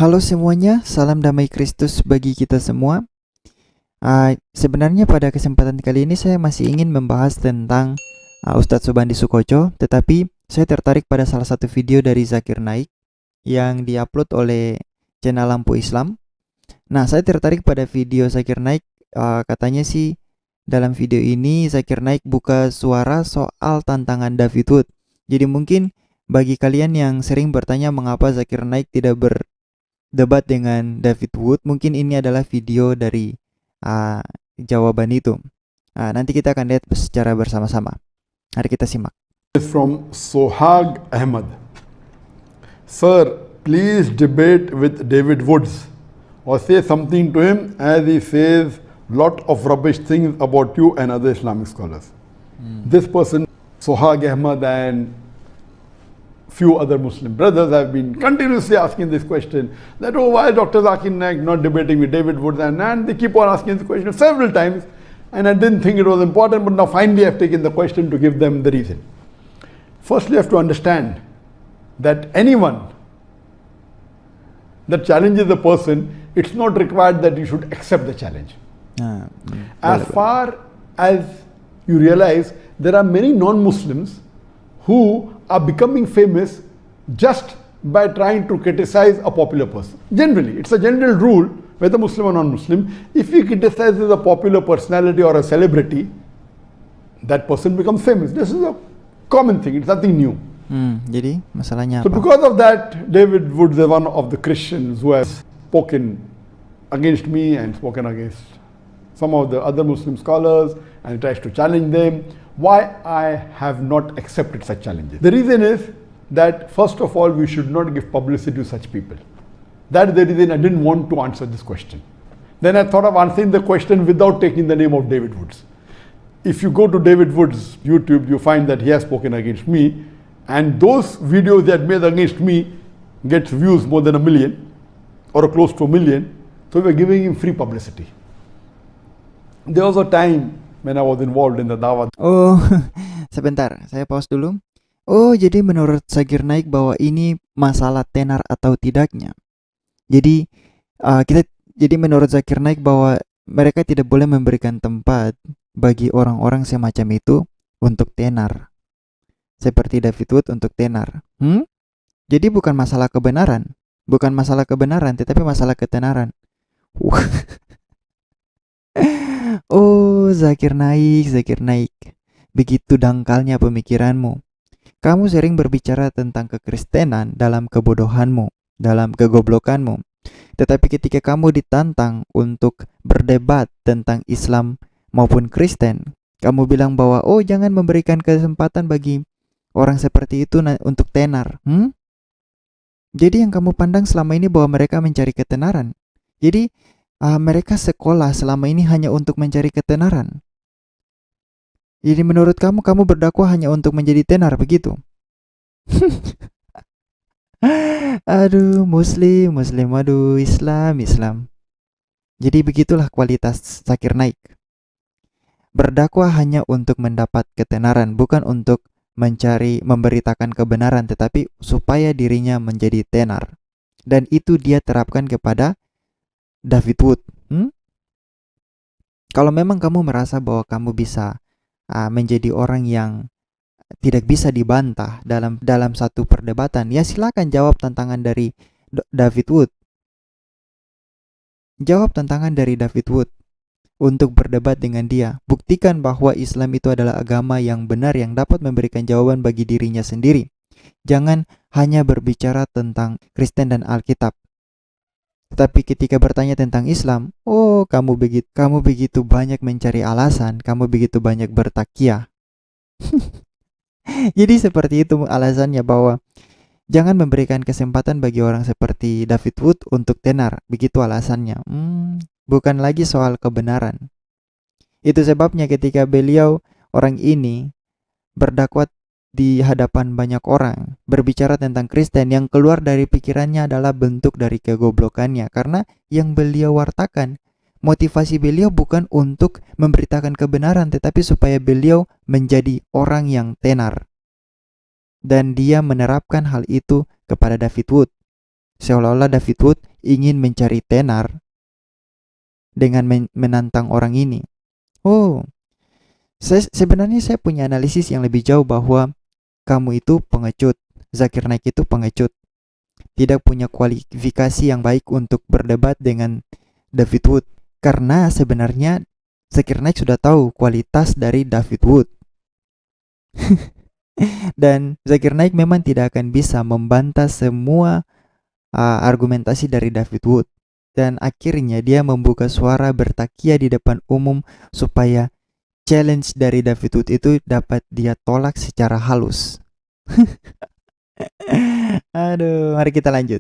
Halo semuanya, salam damai Kristus bagi kita semua. Sebenarnya pada kesempatan kali ini saya masih ingin membahas tentang Ustadz Subandi Sukoco, tetapi saya tertarik pada salah satu video dari Zakir Naik yang diupload oleh channel Lampu Islam. Nah, saya tertarik pada video Zakir Naik. Katanya sih dalam video ini Zakir Naik buka suara soal tantangan David Wood. Jadi mungkin bagi kalian yang sering bertanya mengapa Zakir Naik tidak berdebat dengan David Wood, mungkin ini adalah video dari jawaban itu. Nanti kita akan lihat secara bersama-sama. Mari kita simak. From Sohag Ahmed. Sir, please debate with David Woods or say something to him as he says lot of rubbish things about you and other Islamic scholars. This person, Sohag Ahmed, and few other Muslim brothers have been continuously asking this question that, oh, why is Dr. Zakir Naik not debating with David Woods? And they keep on asking this question several times, and I didn't think it was important, but now finally I've taken the question to give them the reason. Firstly, you have to understand that anyone that challenges a person, it's not required that you should accept the challenge. As far as you realize, there are many non-Muslims who are becoming famous just by trying to criticize a popular person. Generally, it's a general rule, whether Muslim or non-Muslim, if you criticize a popular personality or a celebrity, that person becomes famous. This is a common thing, it's nothing new. Jadi masalahnya So apa? because of that, David Woods is one of the Christians who has spoken against me and spoken against some of the other Muslim scholars and tries to challenge them. Why I have not accepted such challenges? The reason is that first of all, we should not give publicity to such people. That is the reason I didn't want to answer this question. Then I thought of answering the question without taking the name of David Woods. If you go to David Woods' YouTube, you find that he has spoken against me, and those videos that made against me gets views more than 1 million or close to 1 million. So we're giving him free publicity. There was a time when I was involved in the Dawah. Oh, sebentar, saya pause dulu. Oh, jadi menurut Zakir Naik bahwa ini masalah tenar atau tidaknya. Jadi jadi menurut Zakir Naik bahwa mereka tidak boleh memberikan tempat bagi orang-orang semacam itu untuk tenar. Seperti David Wood untuk tenar. Jadi bukan masalah kebenaran, tetapi masalah ketenaran. Oh, Zakir Naik. Begitu dangkalnya pemikiranmu. Kamu sering berbicara tentang kekristenan dalam kebodohanmu, dalam kegoblokanmu. Tetapi ketika kamu ditantang untuk berdebat tentang Islam maupun Kristen, kamu bilang bahwa, oh, jangan memberikan kesempatan bagi orang seperti itu untuk tenar. Jadi yang kamu pandang selama ini bahwa mereka mencari ketenaran. Jadi mereka sekolah selama ini hanya untuk mencari ketenaran. Jadi menurut kamu berdakwah hanya untuk menjadi tenar, begitu? Aduh, Muslim, aduh, Islam. Jadi begitulah kualitas Zakir Naik. Berdakwah hanya untuk mendapat ketenaran, bukan untuk memberitakan kebenaran, tetapi supaya dirinya menjadi tenar. Dan itu dia terapkan kepada David Wood. Kalau memang kamu merasa bahwa kamu bisa menjadi orang yang tidak bisa dibantah dalam satu perdebatan, ya silakan jawab tantangan dari David Wood. Jawab tantangan dari David Wood untuk berdebat dengan dia. Buktikan bahwa Islam itu adalah agama yang benar yang dapat memberikan jawaban bagi dirinya sendiri. Jangan hanya berbicara tentang Kristen dan Alkitab. Tetapi ketika bertanya tentang Islam, oh, kamu begitu banyak mencari alasan, kamu begitu banyak bertakiah. Jadi seperti itu alasannya, bahwa jangan memberikan kesempatan bagi orang seperti David Wood untuk tenar. Begitu alasannya. Bukan lagi soal kebenaran. Itu sebabnya ketika beliau, orang ini, berdakwah di hadapan banyak orang, berbicara tentang Kristen, yang keluar dari pikirannya adalah bentuk dari kegoblokannya. Karena yang beliau wartakan, motivasi beliau bukan untuk memberitakan kebenaran, tetapi supaya beliau menjadi orang yang tenar. Dan dia menerapkan hal itu kepada David Wood. Seolah-olah David Wood ingin mencari tenar dengan menantang orang ini. Oh, sebenarnya saya punya analisis yang lebih jauh bahwa kamu itu pengecut, Zakir Naik itu pengecut, tidak punya kualifikasi yang baik untuk berdebat dengan David Wood. Karena sebenarnya Zakir Naik sudah tahu kualitas dari David Wood. Dan Zakir Naik memang tidak akan bisa membantah semua argumentasi dari David Wood. Dan akhirnya dia membuka suara bertakia di depan umum supaya challenge dari David Wood itu dapat dia tolak secara halus. Aduh, mari kita lanjut.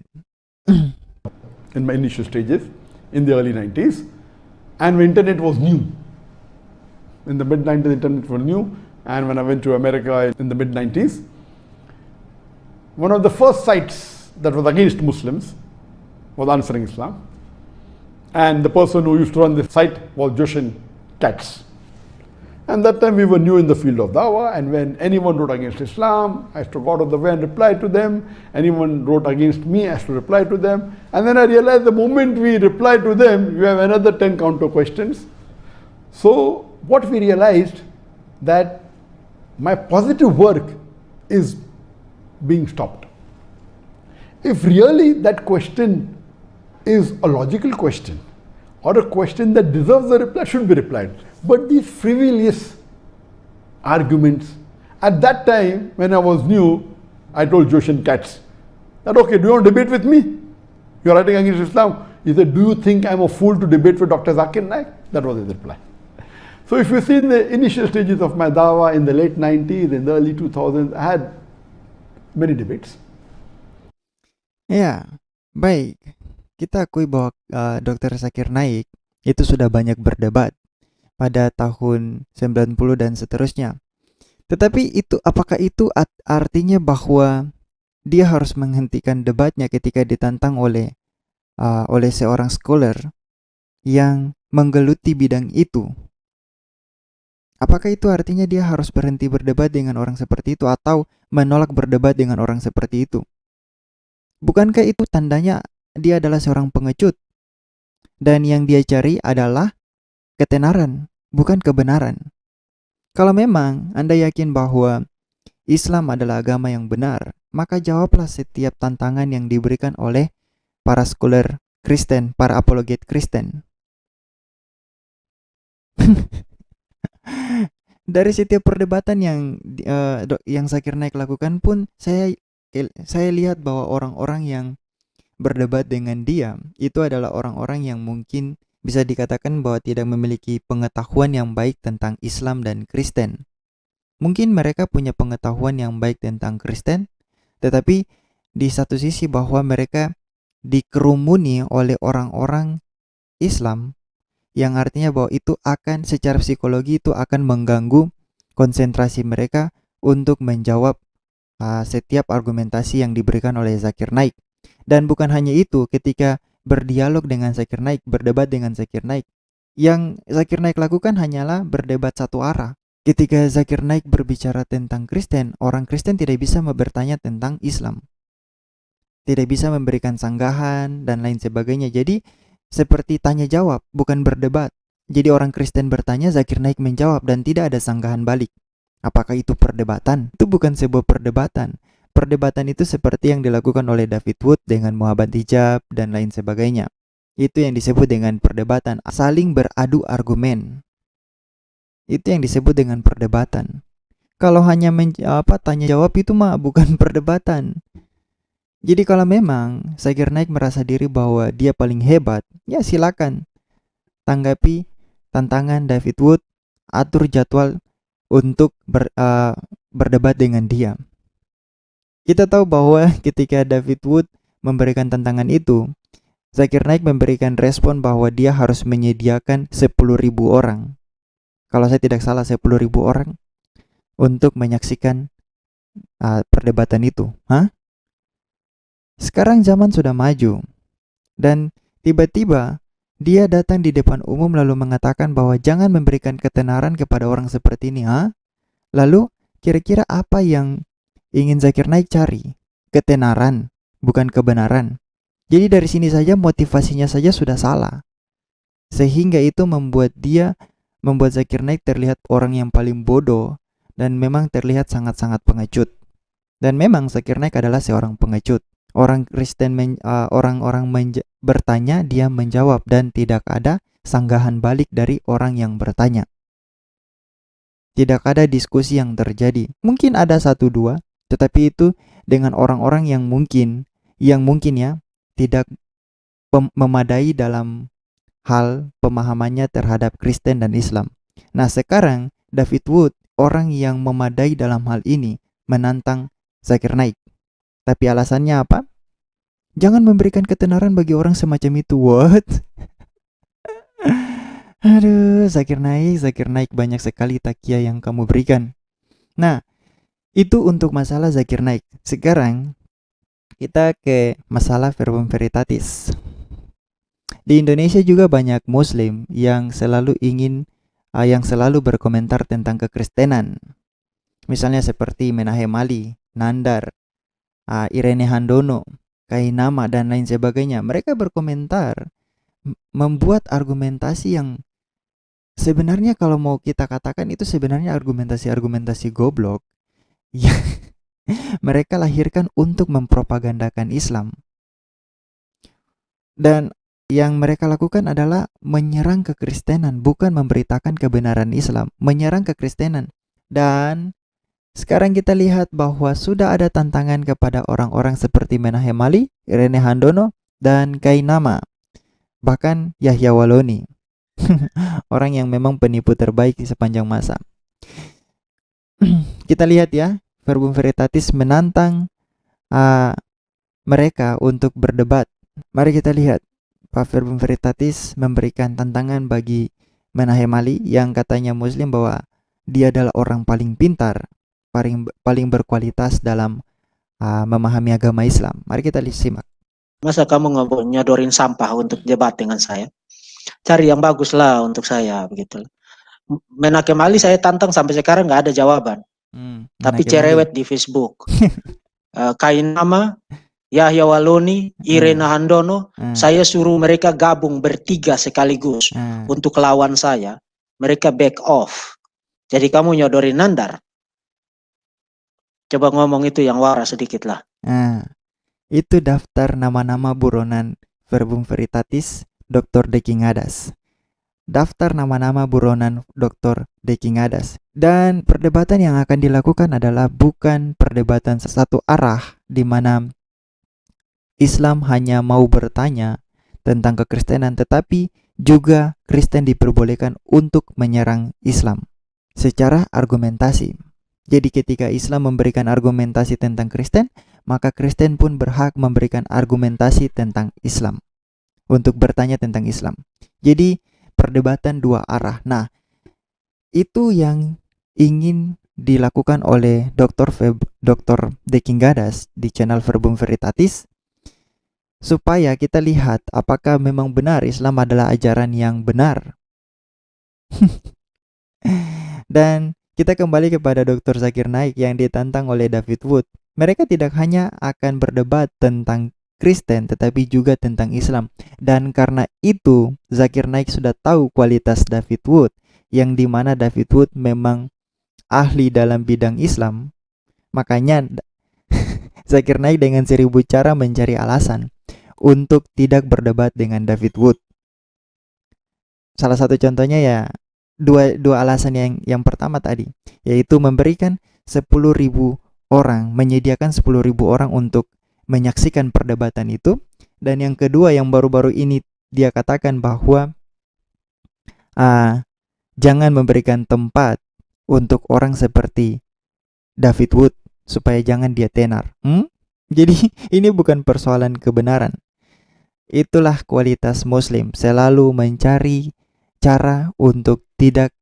In my initial stages, in the early 90s, and when internet was new. In the mid-90s, internet was new, and when I went to America in the mid-90s, one of the first sites that was against Muslims was Answering Islam. And the person who used to run the site was Joshin Katz. And that time we were new in the field of dawah, and when anyone wrote against Islam, I used to go out of the way and reply to them. Anyone wrote against me, I used to reply to them. And then I realized the moment we reply to them, we have another 10 counter questions. So what we realized, that my positive work is being stopped. If really that question is a logical question, or a question that deserves a reply, should be replied. But these frivolous arguments, at that time when I was new, I told Joshin Katz that, okay, do you want to debate with me? You're writing against Islam. He said, do you think I'm a fool to debate with Dr. Zakir Naik? That was his reply. So if you see in the initial stages of my dawah in the late 90s, in the early 2000s, I had many debates. Ya, baik. Kita akui bahwa Dr. Zakir Naik itu sudah banyak berdebat pada tahun 90 dan seterusnya. Tetapi itu, apakah itu artinya bahwa dia harus menghentikan debatnya ketika ditantang oleh seorang scholar yang menggeluti bidang itu? Apakah itu artinya dia harus berhenti berdebat dengan orang seperti itu atau menolak berdebat dengan orang seperti itu? Bukankah itu tandanya dia adalah seorang pengecut dan yang dia cari adalah ketenaran, bukan kebenaran? Kalau memang Anda yakin bahwa Islam adalah agama yang benar, maka jawablah setiap tantangan yang diberikan oleh para scholar Kristen, para apologet Kristen. Dari setiap perdebatan yang Zakir Naik lakukan pun, saya lihat bahwa orang-orang yang berdebat dengan dia itu adalah orang-orang yang mungkin bisa dikatakan bahwa tidak memiliki pengetahuan yang baik tentang Islam dan Kristen. Mungkin mereka punya pengetahuan yang baik tentang Kristen, tetapi di satu sisi bahwa mereka dikerumuni oleh orang-orang Islam, yang artinya bahwa itu akan secara psikologi itu akan mengganggu konsentrasi mereka untuk menjawab setiap argumentasi yang diberikan oleh Zakir Naik. Dan bukan hanya itu, ketika berdialog dengan Zakir Naik, berdebat dengan Zakir Naik, yang Zakir Naik lakukan hanyalah berdebat satu arah. Ketika Zakir Naik berbicara tentang Kristen, orang Kristen tidak bisa bertanya tentang Islam, tidak bisa memberikan sanggahan dan lain sebagainya. Jadi seperti tanya jawab, bukan berdebat. Jadi orang Kristen bertanya, Zakir Naik menjawab, dan tidak ada sanggahan balik. Apakah itu perdebatan? Itu bukan sebuah perdebatan. Perdebatan itu seperti yang dilakukan oleh David Wood dengan Muhammad Hijab dan lain sebagainya. Itu yang disebut dengan perdebatan, saling beradu argumen. Itu yang disebut dengan perdebatan. Kalau hanya tanya jawab itu mah bukan perdebatan. Jadi kalau memang Zakir Naik merasa diri bahwa dia paling hebat, ya silakan tanggapi tantangan David Wood, atur jadwal untuk berdebat dengan dia. Kita tahu bahwa ketika David Wood memberikan tantangan itu, Zakir Naik memberikan respon bahwa dia harus menyediakan 10.000 orang. Kalau saya tidak salah 10.000 orang untuk menyaksikan perdebatan itu. Sekarang zaman sudah maju, dan tiba-tiba dia datang di depan umum lalu mengatakan bahwa jangan memberikan ketenaran kepada orang seperti ini. Lalu kira-kira apa yang ingin Zakir Naik cari? Ketenaran, bukan kebenaran. Jadi dari sini saja motivasinya saja sudah salah. Sehingga itu membuat Zakir Naik terlihat orang yang paling bodoh dan memang terlihat sangat-sangat pengecut. Dan memang Zakir Naik adalah seorang pengecut. Orang Kristen orang-orang bertanya, dia menjawab dan tidak ada sanggahan balik dari orang yang bertanya. Tidak ada diskusi yang terjadi. Mungkin ada satu dua, tetapi itu dengan orang-orang yang mungkin ya tidak memadai dalam hal pemahamannya terhadap Kristen dan Islam. Nah, sekarang David Wood, orang yang memadai dalam hal ini, menantang Zakir Naik. Tapi alasannya apa? Jangan memberikan ketenaran bagi orang semacam itu. What? Aduh, Zakir Naik banyak sekali takia yang kamu berikan. Nah, itu untuk masalah Zakir Naik. Sekarang kita ke masalah verbum veritatis. Di Indonesia juga banyak Muslim yang selalu berkomentar tentang kekristenan. Misalnya seperti Menahem Ali, Nandar, Irene Handono, Kainama, dan lain sebagainya. Mereka berkomentar, membuat argumentasi yang sebenarnya kalau mau kita katakan itu sebenarnya argumentasi goblok yang mereka lahirkan untuk mempropagandakan Islam. Dan yang mereka lakukan adalah menyerang kekristenan, bukan memberitakan kebenaran Islam, menyerang kekristenan. Dan sekarang kita lihat bahwa sudah ada tantangan kepada orang-orang seperti Menahem Ali, Irene Handono, dan Kainama, bahkan Yahya Waloni. Orang yang memang penipu terbaik di sepanjang masa. Kita lihat ya, Verbum Veritatis menantang mereka untuk berdebat. Mari kita lihat. Pak Verbum Veritatis memberikan tantangan bagi Menahem Ali yang katanya Muslim bahwa dia adalah orang paling pintar, paling berkualitas dalam memahami agama Islam. Mari kita simak. Masa kamu nyodorin sampah untuk debat dengan saya? Cari yang bagus lah untuk saya, begitu. Menahem Ali saya tantang sampai sekarang nggak ada jawaban. Tapi cerewet di Facebook. Kainama, Yahya Waloni, Irene Handono, saya suruh mereka gabung bertiga sekaligus untuk lawan saya. Mereka back off. Jadi kamu nyodorin Nandar. Coba ngomong itu yang waras sedikit lah. Itu daftar nama-nama buronan Verbum Veritatis Dr. Deki Ngadas. Daftar nama-nama buronan Dr. Deki Ngadas. Dan perdebatan yang akan dilakukan adalah bukan perdebatan satu arah di mana Islam hanya mau bertanya tentang kekristenan, tetapi juga Kristen diperbolehkan untuk menyerang Islam secara argumentasi. Jadi ketika Islam memberikan argumentasi tentang Kristen, maka Kristen pun berhak memberikan argumentasi tentang Islam, untuk bertanya tentang Islam. Jadi perdebatan dua arah. Nah, itu yang ingin dilakukan oleh Dr. Deki Ngadas di channel Verbum Veritatis, supaya kita lihat apakah memang benar Islam adalah ajaran yang benar. Dan kita kembali kepada Dr. Zakir Naik yang ditantang oleh David Wood. Mereka tidak hanya akan berdebat tentang Kristen, tetapi juga tentang Islam. Dan karena itu, Zakir Naik sudah tahu kualitas David Wood, yang dimana David Wood memang ahli dalam bidang Islam. Makanya Zakir Naik dengan 1000 cara mencari alasan untuk tidak berdebat dengan David Wood. Salah satu contohnya ya dua alasan yang pertama tadi, yaitu memberikan 10.000 orang, menyediakan 10.000 orang untuk menyaksikan perdebatan itu. Dan yang kedua yang baru-baru ini dia katakan bahwa jangan memberikan tempat untuk orang seperti David Wood supaya jangan dia tenar. Jadi ini bukan persoalan kebenaran. Itulah kualitas Muslim, selalu mencari cara untuk tidak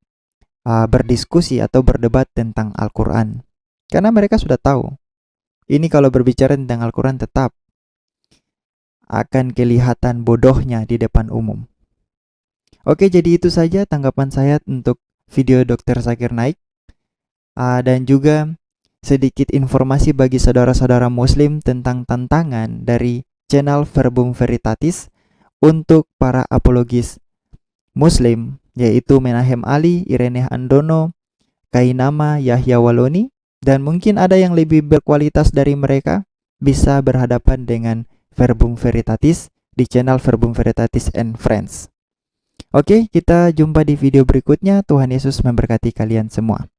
berdiskusi atau berdebat tentang Al-Quran. Karena mereka sudah tahu, ini kalau berbicara tentang Al-Quran tetap akan kelihatan bodohnya di depan umum. Oke, jadi itu saja tanggapan saya untuk video Dr. Zakir Naik. Dan juga sedikit informasi bagi saudara-saudara Muslim tentang tantangan dari channel Verbum Veritatis untuk para apologis Muslim, yaitu Menahem Ali, Irene Andono, Kainama, Yahya Waloni, dan mungkin ada yang lebih berkualitas dari mereka bisa berhadapan dengan Verbum Veritatis di channel Verbum Veritatis and Friends. Oke, kita jumpa di video berikutnya. Tuhan Yesus memberkati kalian semua.